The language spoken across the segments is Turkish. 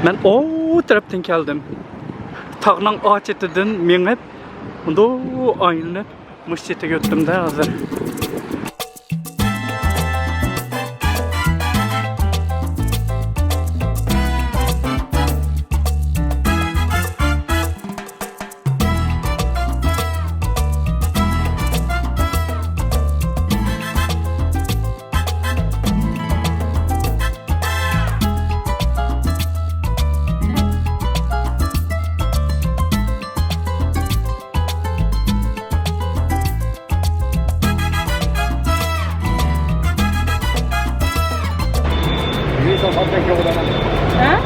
Ben o taraftan geldim. Tağның ağaçetinden menep, onda aynı müştete götürdüm de hazır. Huh?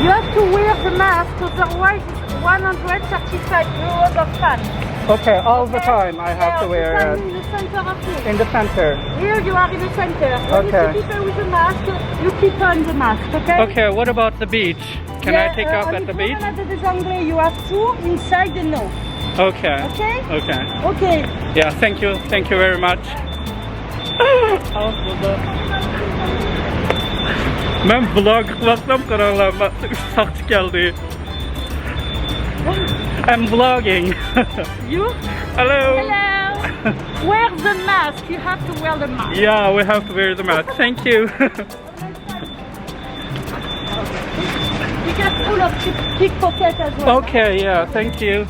You have to wear the mask, otherwise it's 135 euros of fine. Okay, all the time I have to wear it. In the center of here. In the center. Here you are in the center. When Okay. you see people with a mask, you keep on the mask, okay? Okay, what about the beach? Can I take off at the beach? At the Anglais, you have to, inside the no. Okay. Okay? Okay. Okay. Yeah, thank you. Thank you very much. Ben vlog kılasam kararlanma. 3 sakçı geldi. I'm vlogging. You? Hello. Hello. Wear the mask. You have to wear the mask. Yeah, we have to wear the mask. Thank you. You get full of pickpocket as well. Okay, yeah, thank you.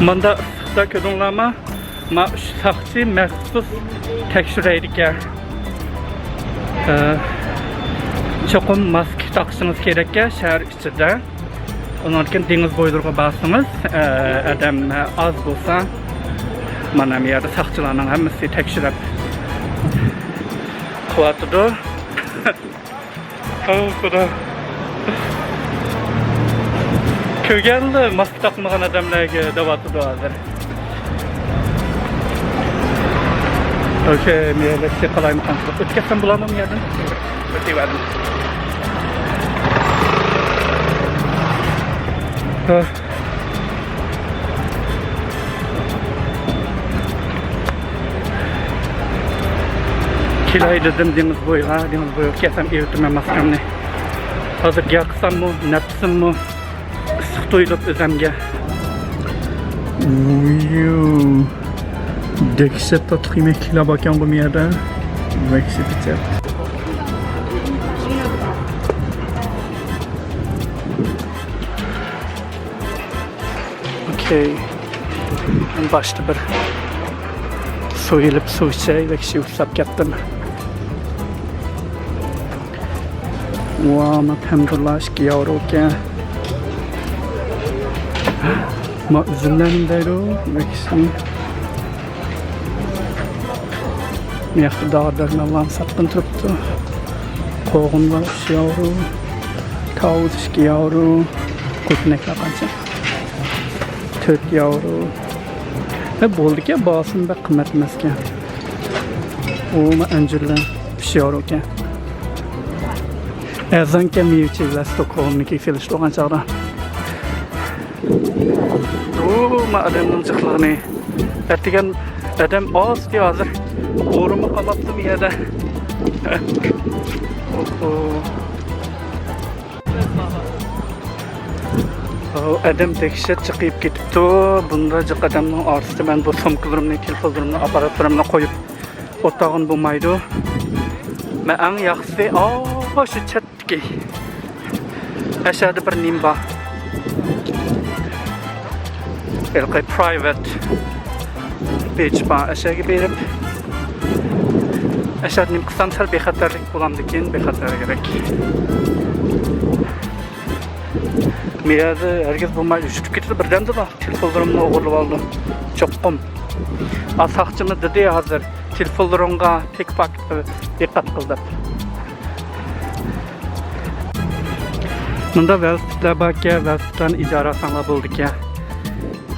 Manda da ködünlama ma sakçı məxsus tekşüreydik ya. Çokum mask takışınız gerek ya şehir içinde. Onun için deniz boylarına basınız. Adam az bulsa manam yerde sakçılarının hemisi tekşürüp kıvatıdı. Oh, kuda. Kögelli maske takmayan adamlarga davatıdı hazır. Okey, meyleşe kalayım kanka. Ötkesen bulamam yerden. Öteverdim. Kilay dedim deniz boyu kesem eğitime maskamni. Hazır yakısam mı, nefsim mi? Isık duyulup özemge. Uyuu. Dehşet tatlı yemekle bakan bu yerde. Dehşet içer. Okey. Ben başta bir su yelip su içey ve kişi uçsap gittim. Wow, ma pemdurlaş ki yavru ki. Ma üzümlerim deyru ve kişi. Meyaklı dağlarına Allah'ın sattın tuttu. Koğun var iş yavru. Tavuz işki yavru. Kutnekler kanca. Töt yavru. Ve boldu ki basın ve kıymet meske. O ma öncülle iş yavru ki. Ezan ki miyuçi ve Stockholm'daki filiş doğan çağda. O ma adamın çıklarını. Ertigen adam az ki hazır. Orumu kapattım yerde. Adam tekşet çıkıp gitipti. Bunda cık adamın artistı ben bu somkılarımını, telefonlarımını, aparatlarımını koyup otağın bulmaydı. Ben en yaxşısı şu çetki. Aşağıda bir nimba. Belki private beach ba aşağıya berip aşağıda nim kısan sal bexatarlik bulamdikin bexatar gerek. Meyada herkes bulmay üşütüp getirdi birden de telefonlarımını oğurlup aldı. Çokum. Asakçımı dedi hazır. Telefonlarımga tek pak dikkat kıldı. Bunda velosipedler bak ya, velosipedden icra sana bulduk ya.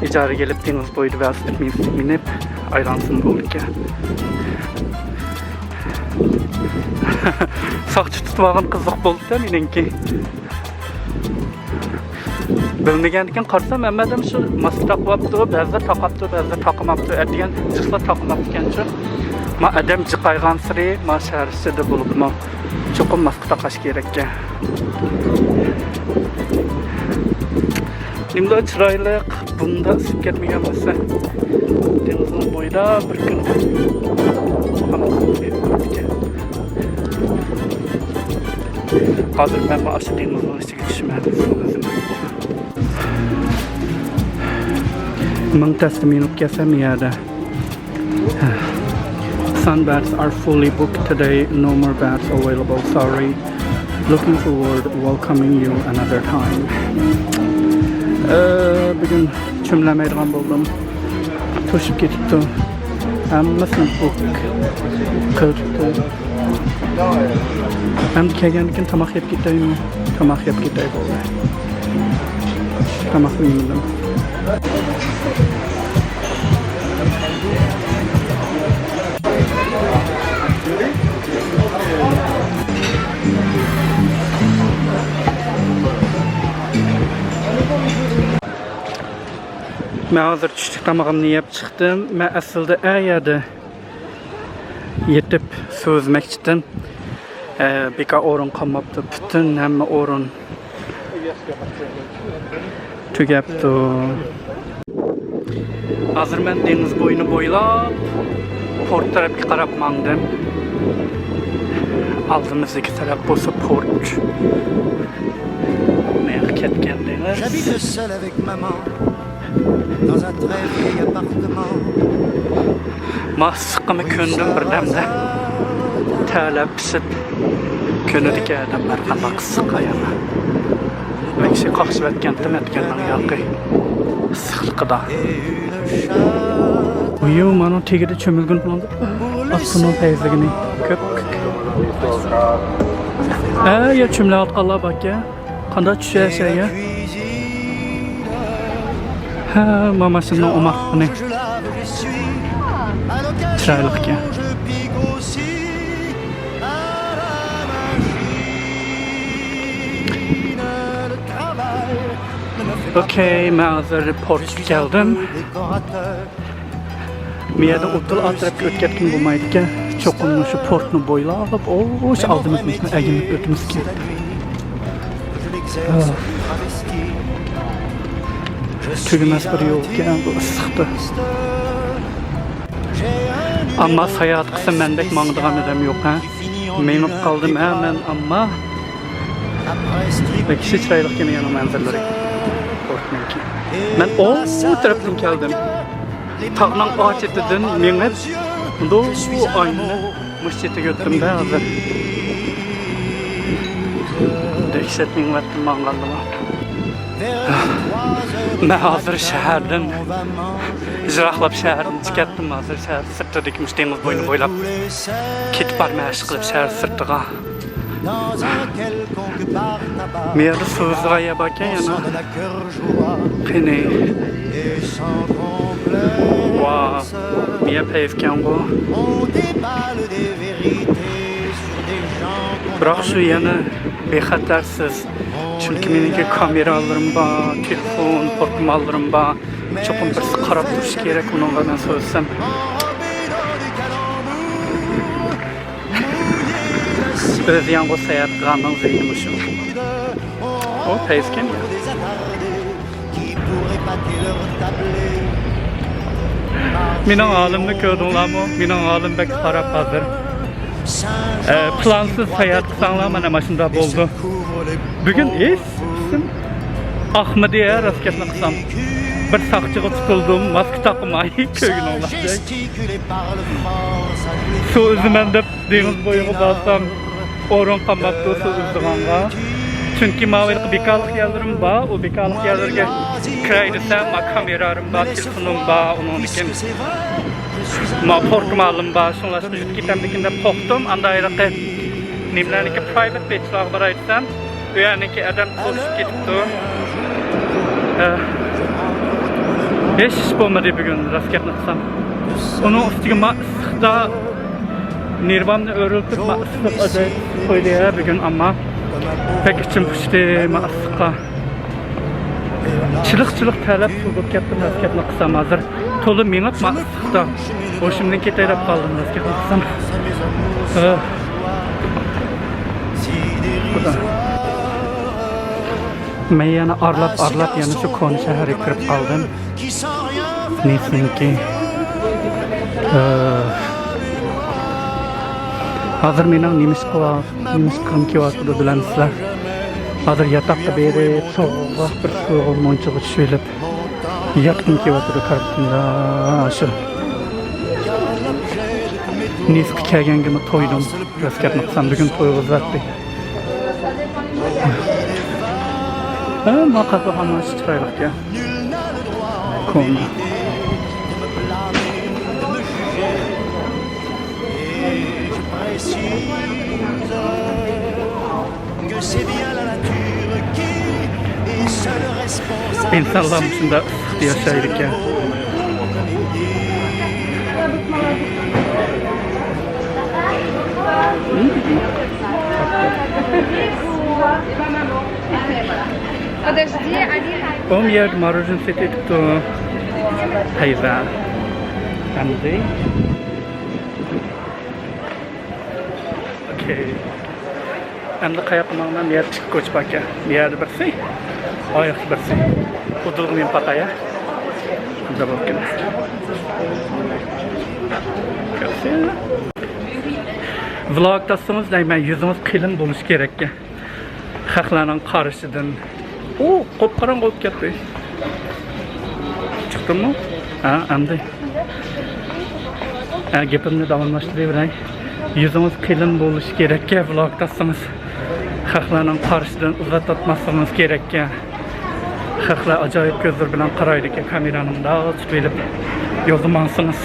İcra gelip deniz boydu velosiped minip aylansın bulduk ya. Sakçı tutup algan kızık buldu da menenki. Bilmegendikken qarsam, emmedem şu maske taqıptı, bazılar taqaptı, bazılar taqımaptı. Erdigen jıqlar taqımaptı kençi. Ma adam jıqaygan sırı, ma şəhərside bulup ma çoxum maske taqaş gerekke. Nimda çıraylık, bunda ısıp ketmegen bolsa. Denizin boyda bir gün. Hazır ben bu aşı denizin içine düşmedim. Ming testi minut kesem yerde. Sunbeds are fully booked today. No more beds available. Sorry. Looking forward welcoming you another time. Bugün çümlemeydiğim buldum. Tuşup getipti. Hammasini book qilibdi. Endi kelgandikin tamoq yeb ketaymi? Tamoq yeb ketay bo'ldi. Tamoq yeydim. Ben hazır düştük tamağımını yap çıktım. Ben aslında ayada yetip sözmek için bir orun kalmaptı. Bütün hem orun tügepti. Hazır ben deniz boyunu boylap port tarafı qarab mandım. Aldığımızdaki taraf bosu port. Ne ketken deniz. J'habite seul avec maman dans un très vieil appartement. Maskımı köndüm birdemde. Talep könüdeki adamlar qamak sıqayana. Ve kişi qaxşıb etkendim etkendan yaqı. Sıqlıqıda. Uyu mana tegide çömülgün bulandı. Aslının peyzligini köp. Ya çümle atqalla bak ya. Qanda düşə şey ya. Ha, mamasının omarını. Çıraylık ya. Okey, ben hazır port geldim. Miyada otul atrap ötketkin bulmaydı ki. Çoğunluğu şu portunu boyla alıp oş aldığımız mesela eginlik ötümüz ki. Tügümez bir yol ki bu ısıqdı. Ama hayat kısa mendek mağdığam edem yok ha. Memnun kaldım hemen ama ve kişi çıraylık yine yanı mənzirleri. Ben o taraftan geldim. Tağlan ağaç etedin minnet. Bu aynı müştete götürdüm de hazır. Dehşet minnetim mangallı var. Ben hazır şehirden icraqlab şehirden çıkarttım hazır şehir sırtı dikmiş deniz boyunu boylap ketip barmaya aşk qilib şehir sırtıga. Miyada sözüga yabaken yana qini wow miya peyfken bu biroq shu yana bexatarsiz çünkü meniki kameralarım var, telefon, portmallarım var. Çoxum birisi qarab turish kerak unga men so'zsam. Öz yango sayat qilgandan zeynim shu. O peyfken ya. Mening olimni ko'rdinglarmi? Mening olim bek qarab hazır. Plansız hayat qilsanglar mana shunda bo'ldi. Bugün isim Ahmediye rasketini qilsam. Bir saqchiga tutildim, maska taqmay ko'gin olacak. Su üzümen deb deniz boyuga barsam, o'rin qolmabdi su uzdiganga. Çünkü maviliq bekalik yerlerim var, o bekalik yerlerge kiray desam, kameralarım var, telefonum var, onun için portmalım var, şunlaşma jüt ketemdikinde poqtum, andaylıqı nimlerniki private beachlar var aytsam, öyaniki adam konuşup ketipdi. Hiç iş bo'lmadi bugün rasketni qilsam. Onun ustiga ıssiqda nervamni o'riltib, ıssiq ajoyib qo'ydi bugün ama pek içim pişti ıssiqqa. Çılık talep qilib ketdim, haskatni qilsam hozir to'lib mengib maqsada. O'shimdan ketayib qoldim, haskatni qilsam. Men yana arlab yana shu Kon shaharga kirib qoldim. Neysinki hozir mening nimiz qilib kelyapti bilamsizlar. Hozir yataqqa berib, sovuq bir sovuq monchaga tushib yatqim kelyapti kartda shu. Niski kelgangimni to'ydim. Raskatni qilsam bugun to'yga uzatdi. Ma qasam hammasi chiroyli. Kon. İnsanlar dışında yaşayırıq ya. Он я мороженое сидит то hayvan. Anladın? Okay. Endi qayaqmaqdan yer chiqib ko'chib aka. Yer birsi, oyoq birsi. Udurmen pataya. Bunda bo'lgan. Vlogdasınız deyman, yüzünüz qilin bo'lishi kerak. Xalqlarning qarishidan. Qop-qaran bo'lib ketdi. Chiqdimmi? Ha, endi. Gapimni davomlashtiray. Yüzünüz qilin bo'lishi kerak. Vlogdasınız. Xalqlarning qarishidan uzat tutmasınız kerak. Xalqlar ajoyib ko'zlar bilan qaraydi ki kamerani bundoq tutib yozmansınız.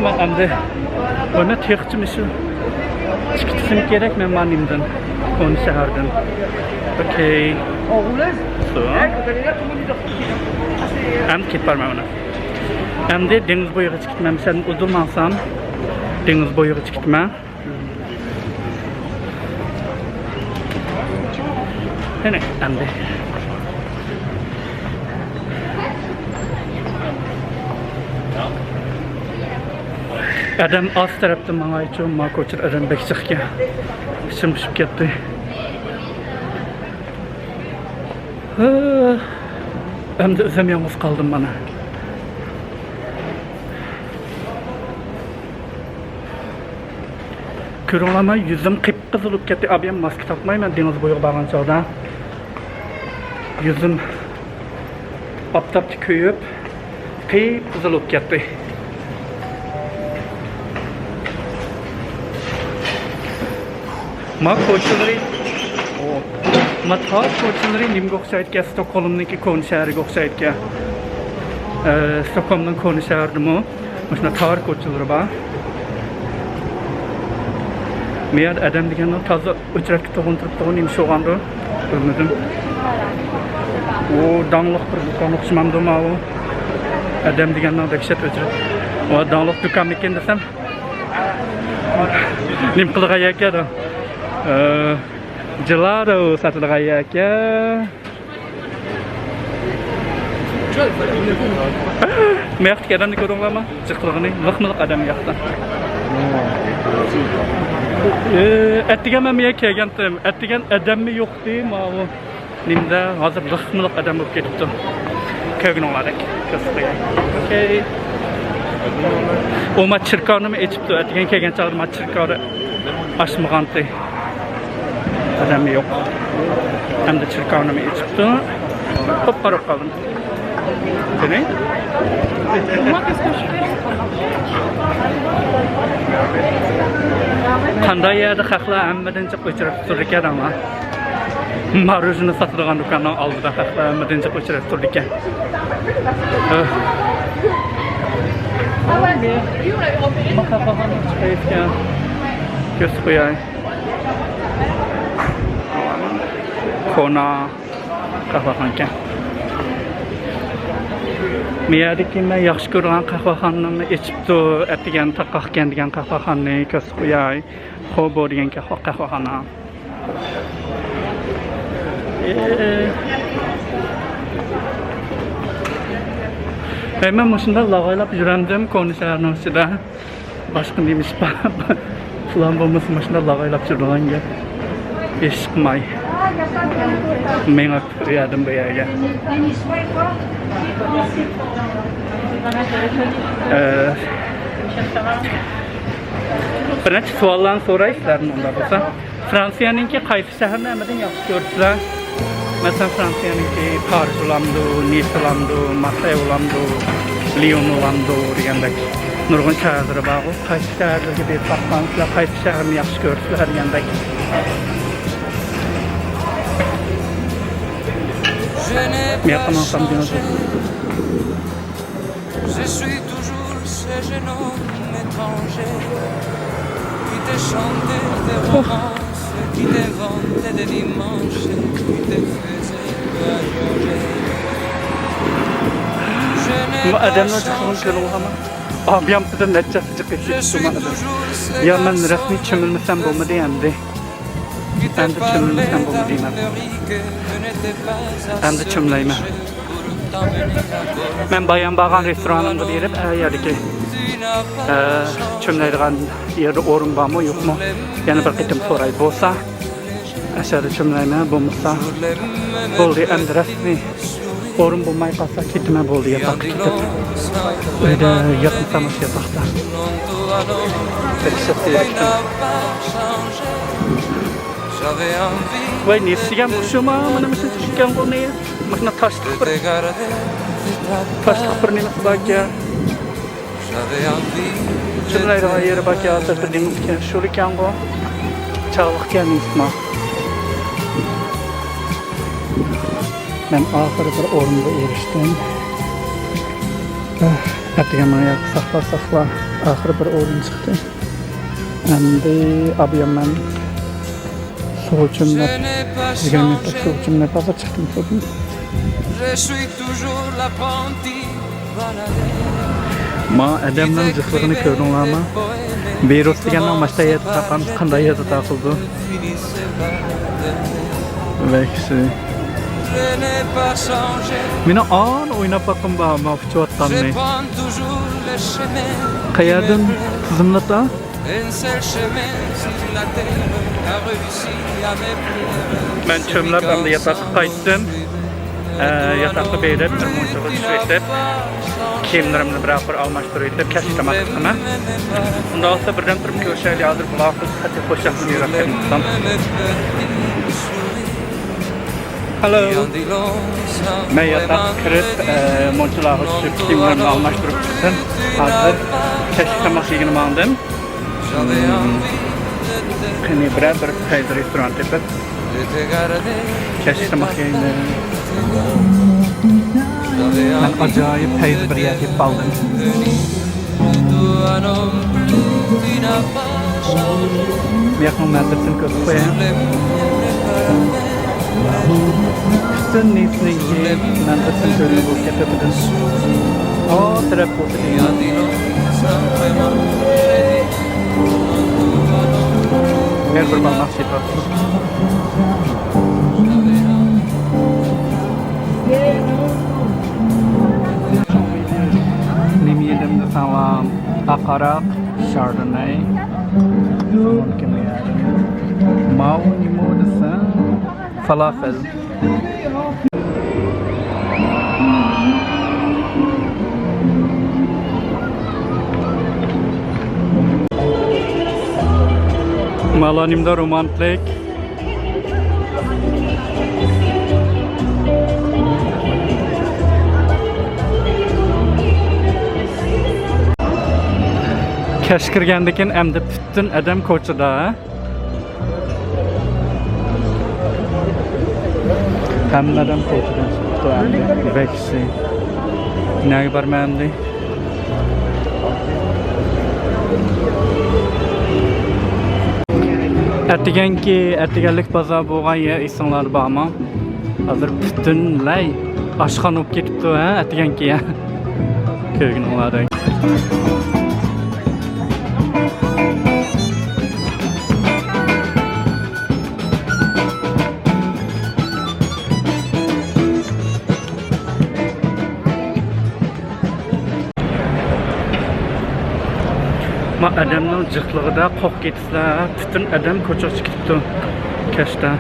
Men endi buni texchimi shu chiqishim kerak men manimdan Kon shahardan. Okay. So. Ketib bormayman. Endi dengiz bo'yiga chiqibman. Sen udurmansam dengiz bo'yiga chiqibman. Endi adam az tarafdan bana için koçur adam bekçikka. İçim düşüp ketdi. Endi özüm yalnız kaldım bana. Körünlama yüzüm qıpqızılıp ketdi. Abim maske takmayman deniz boyuğa bargan çağda. Yüzüm aptapçı köyüp qıpqızılıp ketdi. Ma koçları tar koçları nimga o'xshaydi, Stockholmniki Kon shahriga o'xshaydi. Stockholmning Kon shahrimi, mana tar koçları bor. Men adam degandan toza uchratib turib nimasi o'g'andi. Bilmadim. Dangliq bir do'kon o'xshamamdi ma u. Adam degandan dahshat uchrat. Dangliq do'kon ekan desam. Nim qilgan ekan. Gelato satilgan ekan. Men yoqdagi adamni ko'rdinglarmi? Chiqlig'ini, liqmiliq adam yoqdi. Ettigen men meye kelgandim. Ettigen adammi yo'qdi, ma'lum. Nimda hozir liqmiliq adam bo'lib ketibdi. Ko'gnolarek. Okay. O machirkorni echibdi. Ettigen kelgan chog'da machirkori ashmag'anti. Adammi yo'q. Hamda chirkorni echibdi. Hop qarab qoldim. Qani? Qanday yerda xalqlar hammadan chiqib o'chirib turdi ekan ama. Moro'jini sotadigan do'konning oldida xalqlar hammadan chiqib o'chirib turdi ekan. Ko'z qo'yay. Kona qahvaxonka. Meyadagi men yaxshi ko'rgan qahvaxonani echibdi, atigan taqoqgan degan qahvaxonni ko'z qo'yay. Xo'bo degan qahvaxona. Ben maşında lavaylap yüründüm konuşlarının içinde. Başka neymiş falan bulması maşında lavaylap yürüyen gel. Eşkmay. Men atıp yardım bu yerge. Birinci suallarını sorayıslarını onda olsa. Fransa'nınki qaysi şəhərini əmədən yaxşı gördülər? Məsələn, Fransa'nınki Paris olamdı, Nice olamdı, Marseille olamdı, Lyon olamdı degəndək. Nurgun şəhərləri var. Qaysi şəhərlərə bir baxmansızlar, qaysi şəhərini yaxşı gördülər degəndək. Mais après, on s'en vient. Je suis toujours ce jeune homme étranger qui te chantait des romances, qui t'inventait des dimanches, qui te faisait voyager. Je n'ai pas changé. Abiyam sizin neticesi çıkışı tutmadı. Ya ben resmi çömülmesem bu mu diyemdi. Ben de çömülmesem bu mu diyemem. Ben de çömleyme. Ben bayan bağan restoranında deyirip, yerdi ki çömleydiğen yerde orun var mı yok mu? Yani bir qitim soraydı olsa, aşağıda çömleyme bulmuşsa, oldu hem de resmi orun bulmayı kalsa kitime buldu yatak kitip. Öyle yakınsamış yatakta. Vay ne sigam kuşuma, mana mısın çıkan bu ne? Makna taşlık bir ne nasıl bak ya? Çımlayla yere bak ya, tırtırdığımız ki şöyle kan bu. Çağlık kan isma. Ben ahırı bir orunda eriştim. Ertegen bana sakla ahırı bir orun çıktı. Endi abiyam ben su uçumlar, 20 metre su uçumlar fazla çıktım sordum. Ma adamların zıhlarını gördüler ama Beyrut degandan maçta yedi taqan qanday yedi taqıldı. Vekisi. Meni an oynab bakım ba mafçu attanni. Qayerdan tizimlata? Ben çömlep hem de yatakta kayıttım. Yatakta beylep, bir monçalı düşüretip, kiyimlerimni bırakır almaştırıyıp, keşkama kısmına. Bundan sonra birden turup köşeyle alır, bulaqız, hadi hoşçakalın yaratırım. Hello. Ben yatak kırıp, monçalı düşüp, kiyimlerimni almaştırıp çıksın. Hazır, keşkama kıyımını aldım. Kini birer bir tayda restoran tepip, keşkama kıyımını ben acayip teyze bir yer yapıp aldım. Yakın medresini kötü koyayım. Bütün neyisini yiyip medresini kötü bu yapabilirim. O taraf bu değil. Her bir balmak şey var. Yedim de salam akarak chardonnay mungkin ya mau ni mau desa falafel malanimda romantik Keşkirgendekin emde bütün adam koçuda. Hem adam koçuda çıktı emde. Veksi. Ne var mendi? Ertigenlik bazar boğan yer insanlar bağma. Hazır bütünlay aşkan olup ketipti ha ertigenki ya. Köygün onlardan. Ma adamning jiqlig'ida qoq ketishlar, butun adam ko'chaga chiqibdi. Kashta.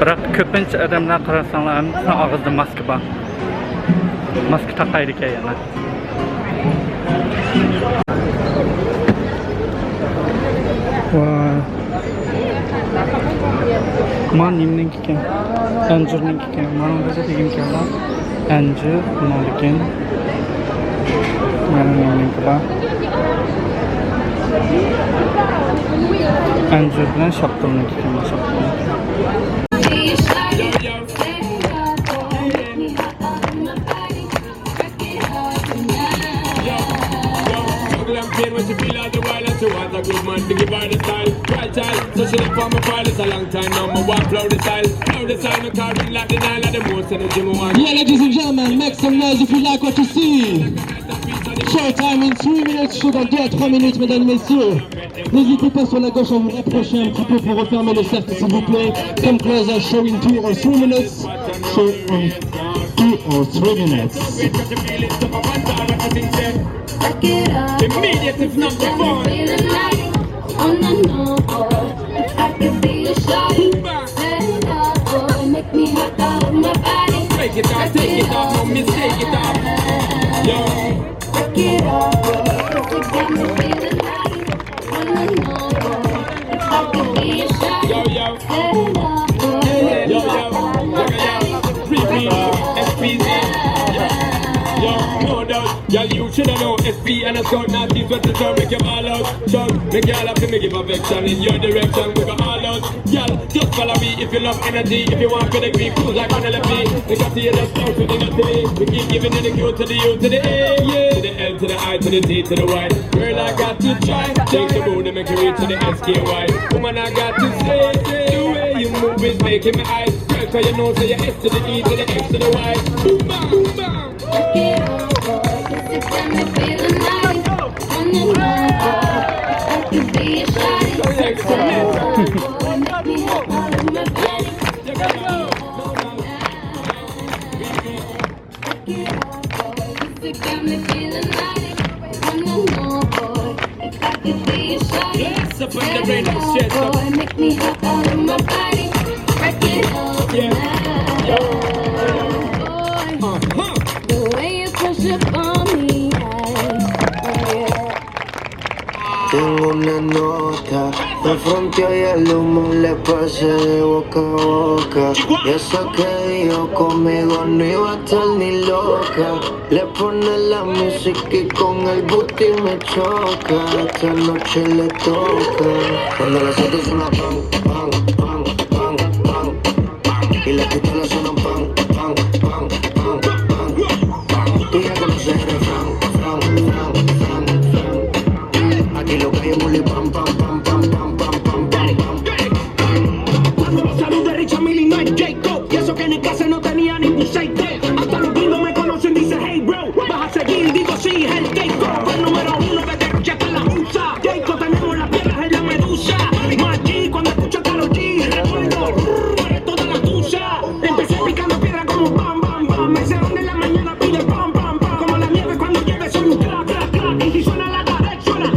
Biroq ko'pincha odamlar qarasanglar, hammasini og'zida maska bor. Maska taqaydi ekan yana. Voy. Man nimning ekan? Anjirning ekan. Mana bizga tegim kelgan. Anjir, nima ekan? Mana nimning bor. Anjir bilan shaptirning ekan, shaptir. When she feel all the while and she wants a good man to give her the style. Right child, so she left for my file. It's a long time now, my one flow the style. Flow the style, no carrying like the Nile. The most energy, my one. Yeah, ladies and gentlemen, make some noise if you like what you see. Showtime in 3 minutes, show dans 2 à 3 minutes, mesdames, messieurs. N'hésitez pas sur la gauche à vous rapprocher un petit peu pour refermer le cercle, s'il vous plaît. Come closer, show in 2 or 3 minutes. Show in 2 or 3 minutes. Immediate if not before. On the note, if I could be a shawty, stand up, boy, make me hot out of my body. Break it off, take it off, no mistake it off. Yo. Break it off, boy, 'cause it got me feeling hot. On the note, if I could be a shawty, Yo, yo. stand up, boy, make me Yo, hot yo. out of my body. Repeat, SPZ. Yo, no doubt. Y'all you shoulda know SP and a scout now these what the sound make you all out. Shout, make y'all have to make give affection in your direction. We go all out. Y'all just follow me if you love energy. If you want to the green cruise like on the left me. They can see it as out to the not today. We keep giving it the Q to the U to the A, yeah. To the L to the I to the T to the Y. Girl I got to try. Take the road and make you reach to the SKY. Woman I got to say the way you move is making my eyes. Girl, cause you know say your S to the E to the X to the Y. Boom bam, boom bam. Break it off, boy, 'cause it got me feeling nice. On the note, if I could be a shawty, stand up, boy, make me hot out of my body. Break it off, boy, 'cause it got me feeling nice. On the note, if I could be a shawty, Yes, up on the brain, stand shit, up, up. boy, make me hot out of my body. Break it off, boy, the way you push up on me, Tengo una nota, me fronteó y el humo le pasé de boca a boca. Y eso que dijo conmigo no iba a estar ni loca. Le pone la música y con el booty me choca. Esta noche le toca. Cuando las otras suenan pan, pan, pan, pan, pan, pan. Y las pistolas suenan pan, pan, pan, pan, pan. Tú ya conoces el refrán, fran, fran, fran, fran. Aquí lo que hay es muli pam pam pam pam pam pam pam pam pam. Cuando los saludos de Richard Millie no es Jacob. Y eso que en el casa no tenía ningún seite. Hasta los gringos me conocen, dice hey bro. Vas a seguir, digo sí, es el Jacob. El número 1 de ya que la usa. Jacob tenemos las piedras en la medusa. Más G cuando escucho a Karol G. Recuerdo, toda la tusa. Empecé picando piedra como bam bam bam. Me cerrón en la mañana pide pam pam pam. Como la nieve cuando llueve soy un crack crack crack. Y suena la pared, suena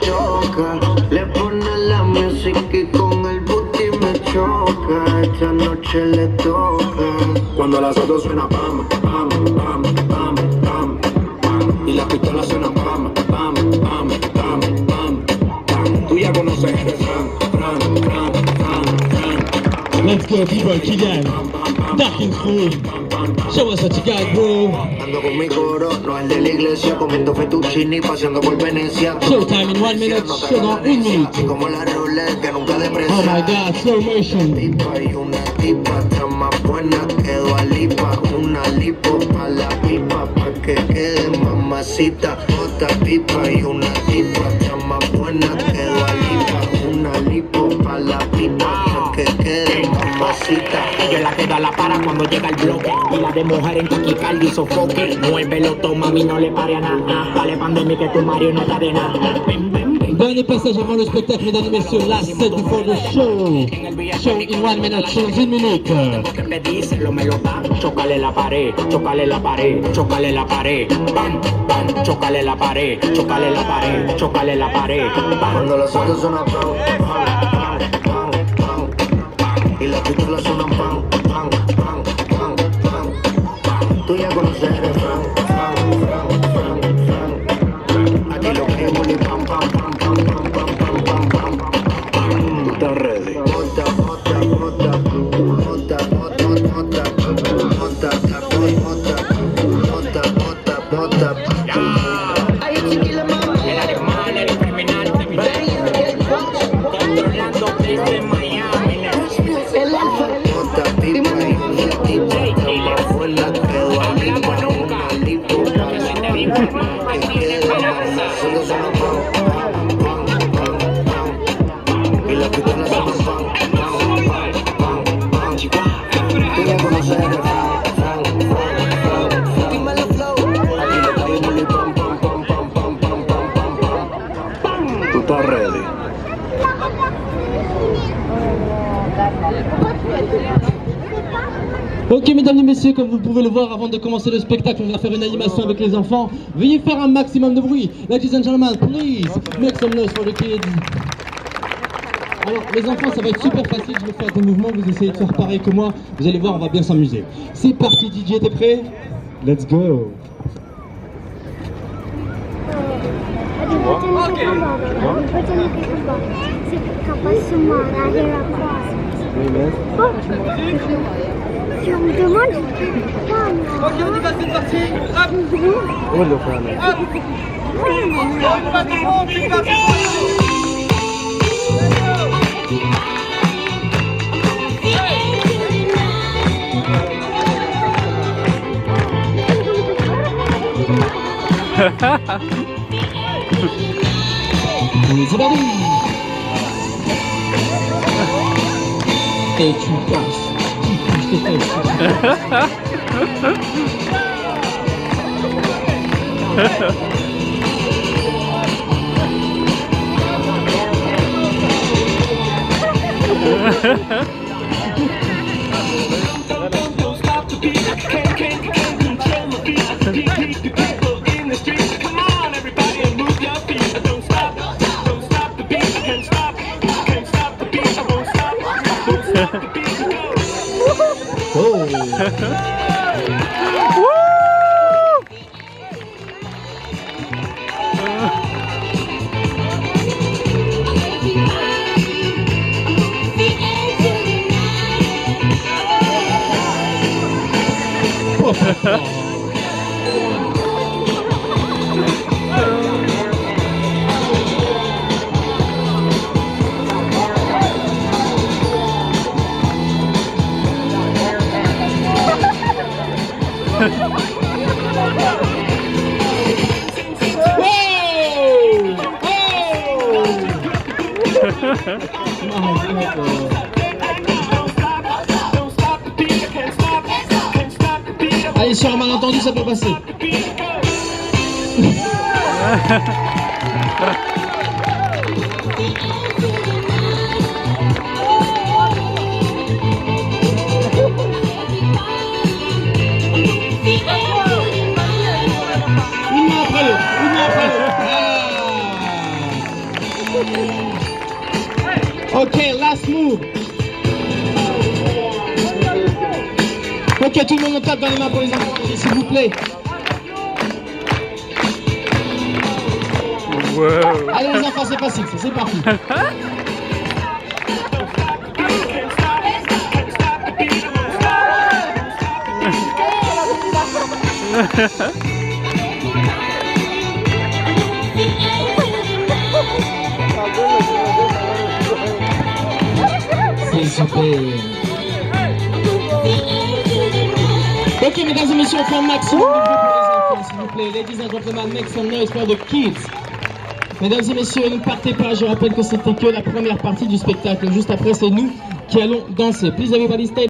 Choca, le pone la música y con el booty me choca. Esta noche le toca. Cuando las otras suenan pam, pam, pam, pam, pam, pam. Y las pistolas suenan pam, pam, pam, pam, pam, pam. Tú ya conoces el refrán, fran, fran, fran, fran. Let's go, people, Kylian. Darking Crew. Show us what you got, bro. Ando con mi coro, no el de la iglesia, comiendo fettuccini, paseando por Venecia. Showtime in 1 minute, show dans 1 minute. Como la roulette que nunca Oh deprecia. my god, slow motion. Tipa y una tipa, está más buena que Dua Lipa. Una lipo pa' la pipa, pa' que quede mamacita. Otra pipa y una tipa, está más buena que Dua Lipa. Una lipo pa' la pipa, pa' que quede mamacita. Ella la que da la para cuando llega el bloque. Y la de mujer en taquicardia y sofoque. Muévelo, toma, mami, no le pare a nada. Dale pandemia que tu Mario no está de nada. Ven, ven, ven. Dernier passage avant le spectacle, mesdames et messieurs, last set before the show. Show in 1 minute, show in 1 minute. Chócale la pared, chócale la pared, chócale la pared, bam, bam, chócale la pared, chócale la pared, chócale la pared, bam. Cuando las ondas suenan pam, pam, pam, pam, pam, pam, y las pistolas suenan pam, pam, pam, pam, pam. Tú ya conoces el refrán, pam, pam, pam, pam. Aquí lo que es muy pam, pam, pam, pam, pam, pam, pam, pam, pam. ¿Tú estás ready? Mota, mota, mota, mota, mota, mota, mota, mota, mota, mota, mota. Ay, chiquila, mamá. El animal, el criminal de mi controlando desde Miami. El alfa, mota, tipo, y la abuela quedó aliva, una lipo, que quede la mano, solo suena pam, pam, pam, pam, y la pistola suena pam, pam, pam, pam, pam. Tú ya conoces el refrán, pam, pam, pam, dímelo flow, aquí lo que es muy pam, pam, pam, pam, pam, pam, pam, pam, pam. ¿Tú estás ready? Ok, mesdames et messieurs, comme vous pouvez le voir, avant de commencer le spectacle, on va faire une animation avec les enfants. Veuillez faire un maximum de bruit. Ladies and gentlemen, please make some noise for the kids. Alors, les enfants, ça va être super facile. Je vais faire des mouvements. Vous essayez de faire pareil que moi. Vous allez voir, on va bien s'amuser. C'est parti, DJ, t'es prêt? Let's go. Tu me demandes? Ok, on y va, c'est parti. Hop. On va le faire, mais... Oui, c'est parti. Et tu passes. Allez, sur un malentendu, ça peut passer. Ok, last move. Ok, tout le monde tape dans les mains pour les enfants, s'il vous plaît. Wow. Allez les enfants, c'est facile, c'est parti. C'est super. Ok, mesdames et messieurs, on fait un maximum de bruit pour les enfants, s'il vous plaît. Ladies and gentlemen, make some noise for the kids. Mesdames et messieurs, ne partez pas, je rappelle que c'était que la première partie du spectacle. Juste après, c'est nous qui allons danser. Please everybody stay.